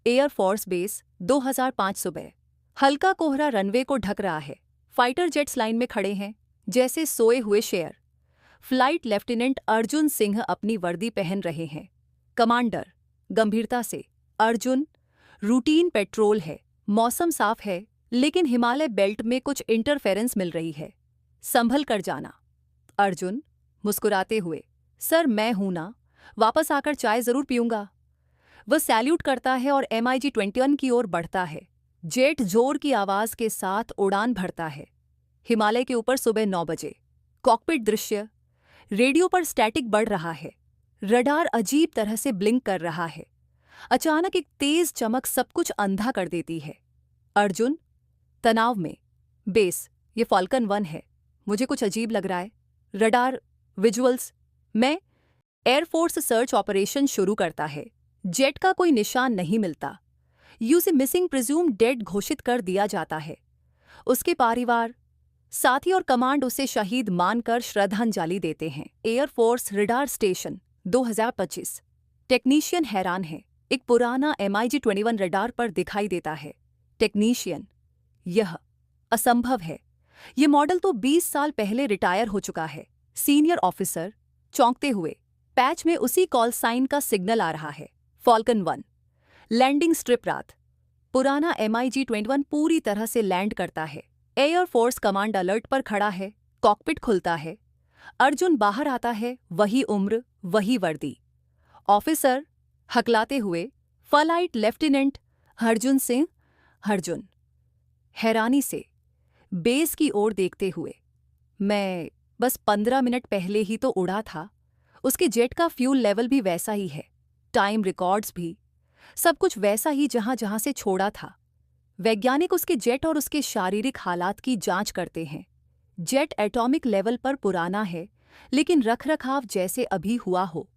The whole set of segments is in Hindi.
एयरफोर्स बेस 2005 सुबह। हल्का कोहरा रनवे को ढक रहा है। फाइटर जेट्स लाइन में खड़े हैं, जैसे सोए हुए शेर। फ्लाइट लेफ्टिनेंट अर्जुन सिंह अपनी वर्दी पहन रहे हैं। कमांडर गंभीरता से, अर्जुन, रूटीन पेट्रोल है। मौसम साफ है, लेकिन हिमालय बेल्ट में कुछ इंटरफेरेंस मिल रही है। संभल कर जाना। अर्जुन मुस्कुराते हुए, सर मैं हूं ना, वापस आकर चाय जरूर पीऊंगा। वह सैल्यूट करता है और MiG-21 की ओर बढ़ता है। जेट जोर की आवाज के साथ उड़ान भरता है। हिमालय के ऊपर सुबह 9 बजे। कॉकपिट दृश्य। रेडियो पर स्टैटिक बढ़ रहा है। रडार अजीब तरह से ब्लिंक कर रहा है। अचानक एक तेज चमक सब कुछ अंधा कर देती है। अर्जुन तनाव में, बेस, ये फाल्कन 1 है। मुझे कुछ अजीब लग रहा है। Radar visuals. मैं एयरफोर्स सर्च ऑपरेशन शुरू करता है। जेट का कोई निशान नहीं मिलता। यूसी मिसिंग प्रिज्यूम डेड घोषित कर दिया जाता है। उसके परिवार, साथी और कमांड उसे शहीद मानकर श्रद्धांजलि देते हैं। Air force radar station 2025। टेक्नीशियन हैरान है। एक पुराना MiG-21 रडार पर दिखाई देता है। टेक्नीशियन, यह असंभव है। ये मॉडल तो 20 साल पहले रिटायर हो चुका है। सीनियर ऑफिसर चौंकते हुए, पैच में उसी कॉल साइन का सिग्नल आ रहा है। फाल्कन 1 लैंडिंग स्ट्रिप रात। पुराना MiG-21 पूरी तरह से लैंड करता है। एयरफोर्स कमांड अलर्ट पर खड़ा है। कॉकपिट खुलता है। अर्जुन बाहर आता है, वही उम्र, वही वर्दी। ऑफिसर हकलाते हुए, फ्लाइट लेफ्टिनेंट अर्जुन सिंह। अर्जुन हैरानी से बेस की ओर देखते हुए, मैं बस 15 मिनट पहले ही तो उड़ा था। उसके जेट का फ्यूल लेवल भी वैसा ही है, टाइम रिकॉर्ड्स भी, सब कुछ वैसा ही जहां जहां से छोड़ा था। वैज्ञानिक उसके जेट और उसके शारीरिक हालात की जांच करते हैं। जेट एटॉमिक लेवल पर पुराना है, लेकिन रखरखाव जैसे अभी हुआ हो।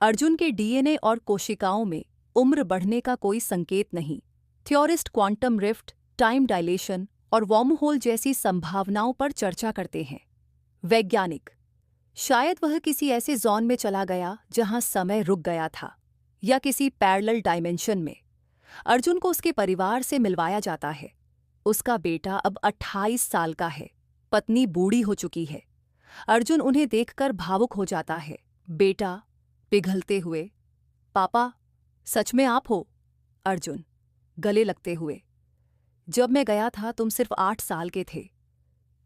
अर्जुन के DNA और कोशिकाओं में उम्र बढ़ने का कोई संकेत नहीं। Theorist quantum rift, time dilation और वॉर्महोल जैसी संभावनाओं पर चर्चा करते हैं। वैज्ञानिक, शायद वह किसी ऐसे जोन में चला गया जहां समय रुक गया था, या किसी पैरेलल डायमेंशन में। अर्जुन को उसके परिवार से मिलवाया जाता है। उसका बेटा अब 28 साल का है। पत्नी बूढ़ी हो चुकी है। अर्जुन उन्हें देखकर भावुक हो जाता है। बेटा पिघलते हुए, पापा सच में आप हो? अर्जुन गले लगते हुए, जब मैं गया था तुम सिर्फ 8 साल के थे।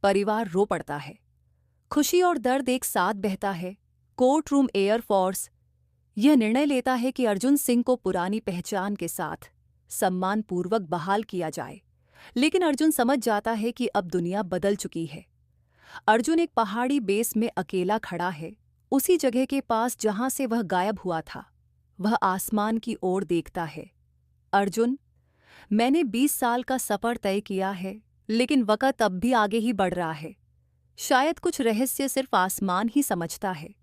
परिवार रो पड़ता है। खुशी और दर्द एक साथ बहता है। कोर्ट रूम एयरफोर्स यह निर्णय लेता है कि अर्जुन सिंह को पुरानी पहचान के साथ सम्मानपूर्वक बहाल किया जाए, लेकिन अर्जुन समझ जाता है कि अब दुनिया बदल चुकी है। अर्जुन एक पहाड़ी बेस में अकेला खड़ा है, उसी जगह के पास जहां से वह गायब हुआ था। वह आसमान की ओर देखता है। अर्जुन, मैंने 20 साल का सफर तय किया है, लेकिन वक्त अब भी आगे ही बढ़ रहा है। शायद कुछ रहस्य सिर्फ आसमान ही समझता है।